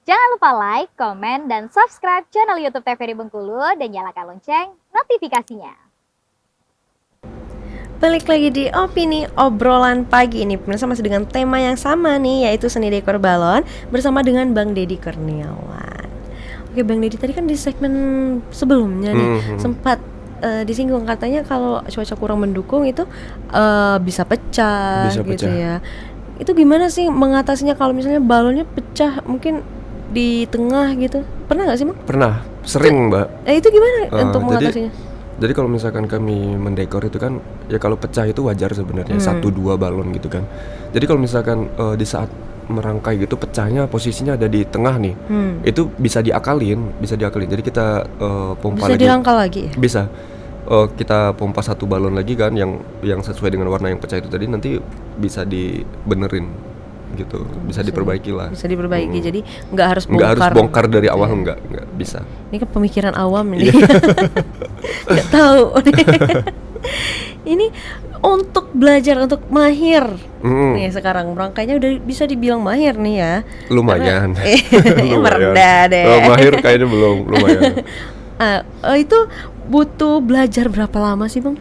Jangan lupa like, komen, dan subscribe channel YouTube TVRI Bengkulu dan nyalakan lonceng notifikasinya. Balik lagi di Opini Obrolan Pagi ini, pemirsa, masih dengan tema yang sama nih, yaitu seni dekor balon bersama dengan Bang Deddy Kurniawan. Oke Bang Deddy, tadi kan di segmen sebelumnya nih sempat disinggung katanya kalau cuaca kurang mendukung itu bisa pecah gitu ya. Itu gimana sih mengatasinya kalau misalnya balonnya pecah mungkin di tengah gitu? Pernah nggak sih, Bang? Pernah, sering Mbak. Itu gimana untuk mengatasinya? Jadi kalau misalkan kami mendekor itu kan, ya kalau pecah itu wajar sebenarnya, 1-2 balon gitu kan. Jadi kalau misalkan di saat merangkai gitu pecahnya posisinya ada di tengah nih, itu bisa diakalin. Jadi kita pompa bisa lagi. dirangkal lagi ya? Bisa. Kita pompa 1 balon lagi kan yang sesuai dengan warna yang pecah itu tadi, nanti bisa dibenerin gitu, bisa diperbaiki lah. Bisa diperbaiki, jadi nggak harus bongkar dari awal, nggak bisa. Ini kan pemikiran awam ini. Nggak tahu. Ini untuk belajar, untuk mahir nih sekarang merangkainya udah bisa dibilang mahir nih ya. Lumayan. Merendah deh. Mahir kayaknya belum, lumayan. Itu butuh belajar berapa lama sih, Bang?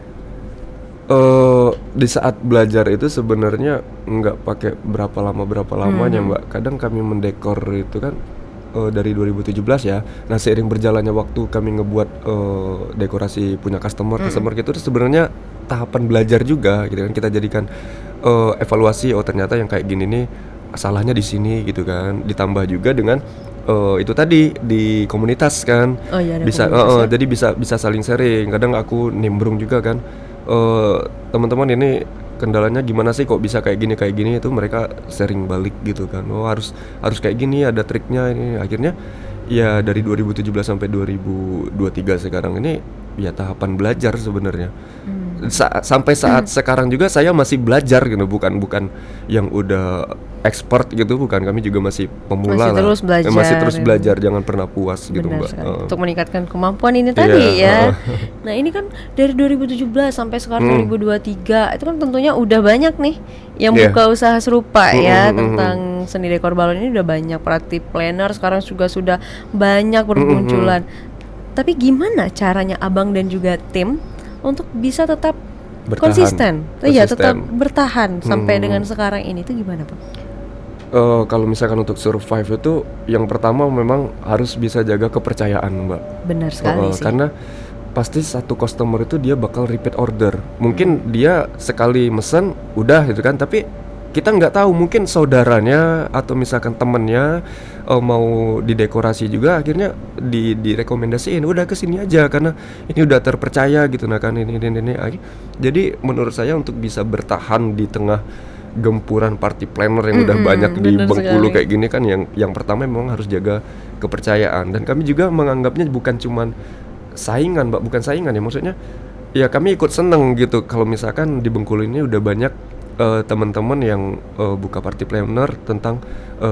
Di saat belajar itu sebenarnya nggak pakai berapa lamanya Mbak. Kadang kami mendekor itu kan dari 2017 ya. Nah seiring berjalannya waktu kami ngebuat dekorasi punya customer gitu, itu sebenarnya tahapan belajar juga gitu kan. Kita jadikan evaluasi, oh ternyata yang kayak gini nih salahnya di sini gitu kan. Ditambah juga dengan itu tadi di komunitas kan. Bisa ya? Jadi bisa saling sharing. Kadang aku nimbrung juga kan. Teman-teman ini kendalanya gimana sih kok bisa kayak gini, itu mereka sharing balik gitu kan. Oh harus kayak gini, ada triknya ini. Akhirnya ya dari 2017 sampai 2023 sekarang ini ya tahapan belajar sebenarnya. Sampai saat sekarang juga saya masih belajar gitu, bukan yang udah expert gitu, bukan. Kami juga masih pemula, masih terus belajar, jangan pernah puas. Benar gitu Mbak. Untuk meningkatkan kemampuan ini tadi ya. Nah ini kan dari 2017 sampai sekarang 2023 itu kan tentunya udah banyak nih yang buka usaha serupa ya tentang seni dekor balon ini. Udah banyak praktik planner sekarang juga sudah banyak bermunculan. Tapi gimana caranya Abang dan juga tim untuk bisa tetap konsisten. Iya, tetap bertahan sampai dengan sekarang ini, itu gimana, Pak? Kalau misalkan untuk survive itu yang pertama memang harus bisa jaga kepercayaan, Mbak. Benar sekali sih. Karena pasti satu customer itu dia bakal repeat order. Mungkin dia sekali mesen udah gitu kan, tapi kita nggak tahu, mungkin saudaranya atau misalkan temennya mau didekorasi juga, akhirnya direkomendasiin udah kesini aja karena ini udah terpercaya gitu. Nah kan ini. Jadi menurut saya untuk bisa bertahan di tengah gempuran party planner yang udah banyak di Bengkulu kayak gini kan, yang pertama memang harus jaga kepercayaan. Dan kami juga menganggapnya bukan cuman saingan, Mbak, bukan saingan ya, maksudnya ya kami ikut seneng gitu kalau misalkan di Bengkulu ini udah banyak teman-teman yang buka party planner tentang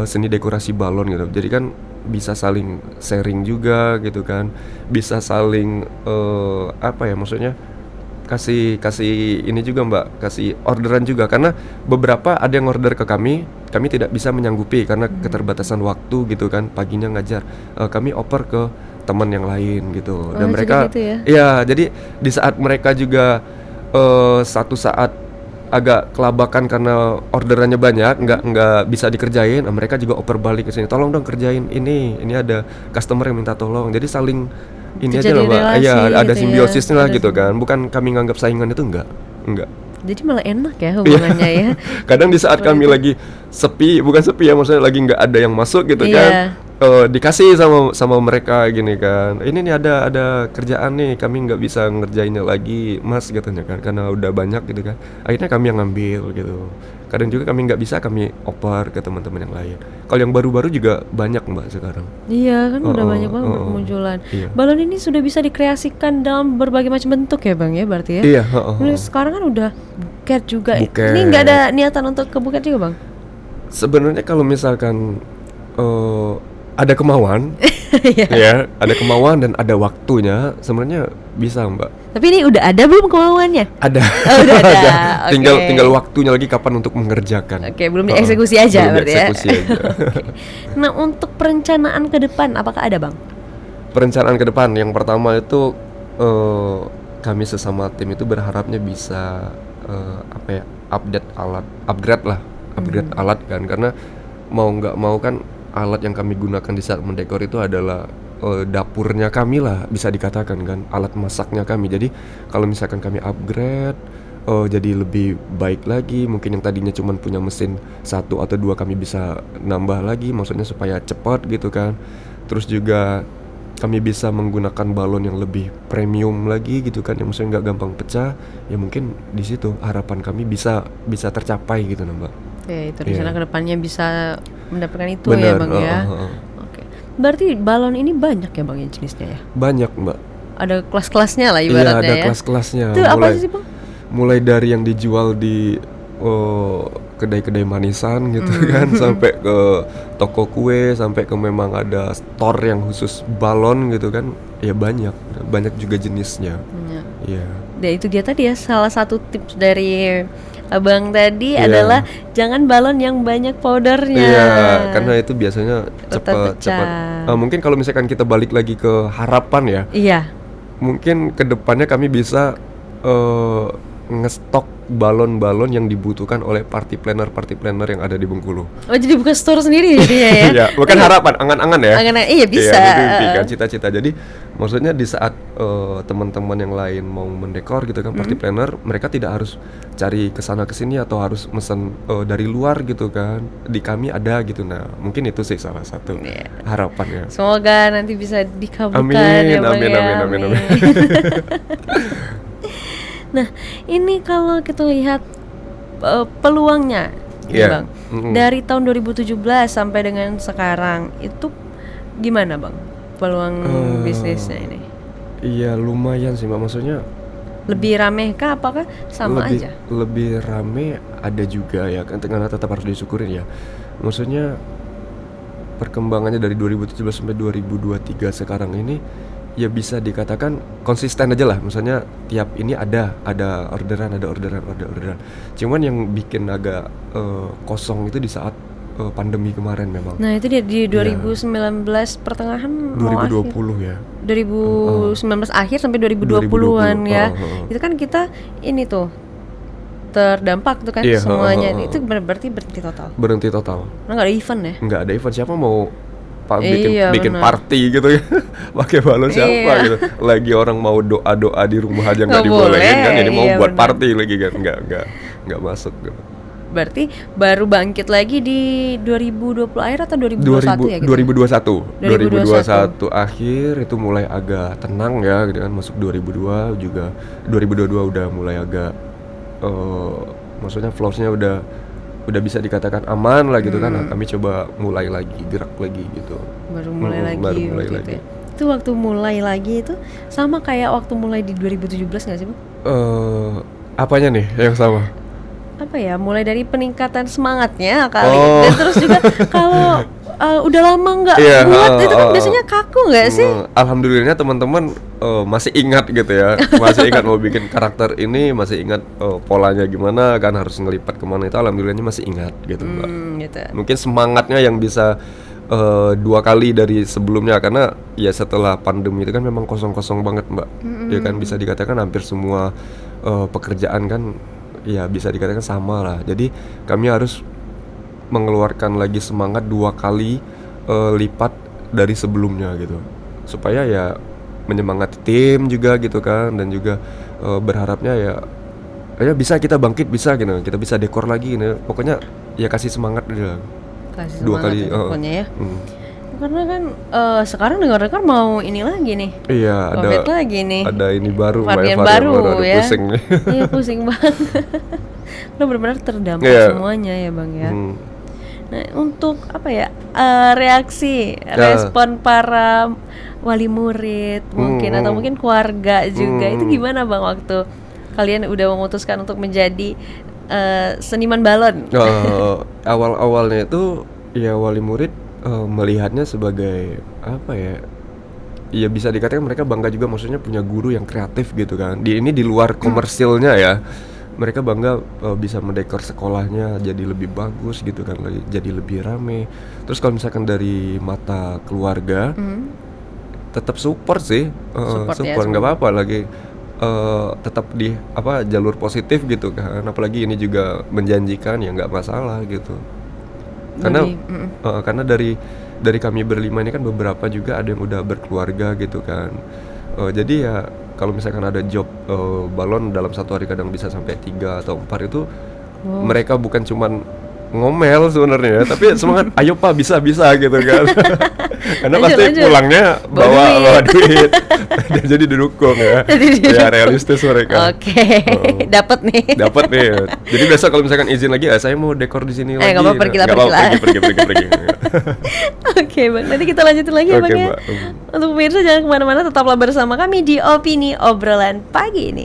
seni dekorasi balon gitu. Jadi kan bisa saling sharing juga gitu kan, bisa saling maksudnya kasih ini juga Mbak, kasih orderan juga, karena beberapa ada yang order ke kami tidak bisa menyanggupi karena keterbatasan waktu gitu kan, paginya ngajar, kami oper ke teman yang lain gitu. Dan mereka gitu ya? Jadi di saat mereka juga satu saat agak kelabakan karena orderannya banyak, nggak bisa dikerjain, mereka juga oper balik ke sini, tolong dong kerjain ini ada customer yang minta tolong. Jadi saling ini aja lah Mbak. Iya, ada gitu simbiosisnya lah gitu kan. Bukan kami nganggap saingan, itu enggak. Jadi malah enak ya hubungannya ya. Kadang di saat kami lagi sepi, bukan sepi ya, maksudnya lagi nggak ada yang masuk gitu kan. Dikasih sama mereka gini kan, ini nih ada kerjaan nih, kami nggak bisa ngerjainnya lagi Mas katanya kan, karena udah banyak gitu kan. Akhirnya kami yang ngambil gitu. Kadang juga kami nggak bisa, kami oper ke teman-teman yang lain. Kalau yang baru-baru juga banyak Mbak sekarang. Iya kan, udah banyak banget bermunculan. Balon ini sudah bisa dikreasikan dalam berbagai macam bentuk ya Bang ya, berarti ya. Iya. Sekarang kan udah buket juga. Ini nggak ada niatan untuk ke buket juga Bang? Sebenarnya kalau misalkan ada kemauan, ya, ada kemauan dan ada waktunya, sebenarnya bisa Mbak. Tapi ini udah ada belum kemauannya? Ada. Oh, udah ada. Oke. Tinggal waktunya lagi kapan untuk mengerjakan. Oke, belum dieksekusi aja Belum berarti ya. dieksekusi aja. Nah, untuk perencanaan ke depan apakah ada, Bang? Perencanaan ke depan yang pertama itu kami sesama tim itu berharapnya bisa upgrade alat kan, karena mau nggak mau kan alat yang kami gunakan di saat mendekor itu adalah dapurnya kami lah, bisa dikatakan kan, alat masaknya kami. Jadi kalau misalkan kami upgrade jadi lebih baik lagi, mungkin yang tadinya cuma punya mesin 1 atau 2 kami bisa nambah lagi, maksudnya supaya cepat gitu kan. Terus juga kami bisa menggunakan balon yang lebih premium lagi gitu kan, yang maksudnya nggak gampang pecah. Ya mungkin di situ harapan kami bisa tercapai gitu Mbak. Oke, itu rencana kedepannya bisa mendapatkan itu Bener, ya, Bang ya. Oke. Berarti balon ini banyak ya, Bang, ya jenisnya ya? Banyak Mbak. Ada kelas-kelasnya lah Iya, ibaratnya ada ya. kelas-kelasnya. Itu apa sih, Bang? Mulai dari yang dijual di kedai-kedai manisan gitu kan, sampai ke toko kue, sampai ke memang ada store yang khusus balon gitu kan. Ya banyak juga jenisnya. Iya. Dan itu dia tadi ya, salah satu tips dari Abang tadi Iya. adalah jangan balon yang banyak powdernya. Iya, karena itu biasanya Cepat cepat. pecah. Mungkin kalau misalkan kita balik lagi ke harapan ya, Iya. mungkin kedepannya kami bisa ngestok balon-balon yang dibutuhkan oleh party planner yang ada di Bengkulu. Oh, jadi buka store sendiri jadinya ya? Iya, bukan harapan, angan-angan ya. Angan-angan, iya bisa. Iya, itu impi kan, cita-cita. Jadi maksudnya di saat teman-teman yang lain mau mendekor gitu kan, party planner, mereka tidak harus cari kesana kesini atau harus mesen dari luar gitu kan. Di kami ada gitu. Nah, mungkin itu sih salah satu Iya. harapannya. Semoga nanti bisa dikabulkan Amin, ya, Bang amin, ya. amin, amin, amin. Nah, ini kalau kita lihat peluangnya, ini Iya. Bang, dari tahun 2017 sampai dengan sekarang itu gimana, Bang? Peluang bisnisnya ini Iya, lumayan sih Mbak. Maksudnya lebih rame kah? Apakah sama aja? lebih rame ada juga ya kan, karena tetap harus disyukurin ya. Maksudnya perkembangannya dari 2017 sampai 2023 sekarang ini ya bisa dikatakan konsisten aja lah. Misalnya tiap ini ada orderan. Cuman yang bikin agak kosong itu di saat pandemi kemarin memang. Nah, itu dia di 2019 pertengahan mau 2020 ya. 2019 akhir sampai 2020-an ya. Itu kan kita ini tuh terdampak tuh kan Iya, semuanya. Itu berarti berhenti total. Berhenti total. Karena nggak ada event ya. Nggak ada event, siapa mau Iya, bikin benar. party gitu ya. Pakai balon siapa Iya. gitu. Lagi orang mau doa di rumah aja nggak Nggak dibolehin kan. boleh, Ini mau iya, buat benar. party lagi kan. Nggak masuk gitu. Berarti baru bangkit lagi di 2020 akhir atau 2021 ya gitu? 2021 2021 akhir itu mulai agak tenang ya gitu kan. Masuk 2022 juga 2022 udah mulai agak maksudnya flow-nya udah bisa dikatakan aman lah gitu kan. Nah, kami coba mulai lagi, gerak lagi gitu. Baru mulai lagi baru mulai waktu itu lagi. ya. Itu waktu mulai lagi itu sama kayak waktu mulai di 2017 nggak sih, Bang? Apanya nih yang sama? Apa ya, mulai dari peningkatan semangatnya kali. Oh. Dan terus juga kalau udah lama nggak Iya, buat itu kan biasanya kaku nggak sih? Alhamdulillahnya teman-teman masih ingat gitu ya. Masih ingat mau bikin karakter ini, masih ingat polanya gimana kan, harus ngelipat kemana, itu alhamdulillahnya masih ingat gitu Mbak. Gitu. Mungkin semangatnya yang bisa 2 kali dari sebelumnya, karena ya setelah pandemi itu kan memang kosong-kosong banget Mbak. Ya kan bisa dikatakan hampir semua pekerjaan kan ya bisa dikatakan sama lah. Jadi kami harus mengeluarkan lagi semangat 2 kali lipat dari sebelumnya gitu, supaya ya menyemangati tim juga gitu kan, dan juga berharapnya ya bisa kita bangkit, bisa gitu, kita bisa dekor lagi gitu. Pokoknya ya kasih semangat dia. Kasih 2 semangat kali ya, pokoknya ya. mm. Karena kan sekarang dengar-dengar mau ini lagi nih. Iya, Covid lagi nih. ada ini baru Mbak, Varian varian baru ada ya. pusing nih. Iya, pusing banget. Udah benar-benar terdampak Iya. semuanya ya, Bang ya. Nah, untuk apa ya, reaksi, respon para wali murid mungkin atau mungkin keluarga juga itu gimana Bang waktu kalian udah memutuskan untuk menjadi seniman balon? Awal-awalnya itu ya wali murid melihatnya sebagai apa ya? ya bisa dikatakan mereka bangga juga, maksudnya punya guru yang kreatif gitu kan. Ini di luar komersilnya ya. Mereka bangga bisa mendekor sekolahnya jadi lebih bagus gitu kan, jadi lebih rame. Terus kalau misalkan dari mata keluarga, tetap support sih, Support ya, support nggak apa-apa lagi, tetap di jalur positif gitu kan. Apalagi ini juga menjanjikan, ya nggak masalah gitu. Karena karena dari kami berlima ini kan beberapa juga ada yang udah berkeluarga gitu kan. Jadi ya kalau misalkan ada job balon dalam satu hari kadang bisa sampai 3 atau 4 itu, mereka bukan cuman ngomel sebenarnya, tapi semangat, ayo Pak, bisa gitu kan. Karena pasti Lanjut. pulangnya bawa duit. Dan jadi didukung ya. Jadi Ya realistis mereka. Oke, dapat nih. Dapat nih. Jadi besok kalau misalkan izin lagi, saya mau dekor di sini lagi. nggak apa-apa, pergi lah, Nggak apa-apa, pergi lah. pergi. Oke Bang, nanti kita lanjutin lagi ya Oke, Bang ya. Mbak. Untuk pemirsa jangan kemana-mana, tetaplah bersama kami di Opini Obrolan Pagi ini.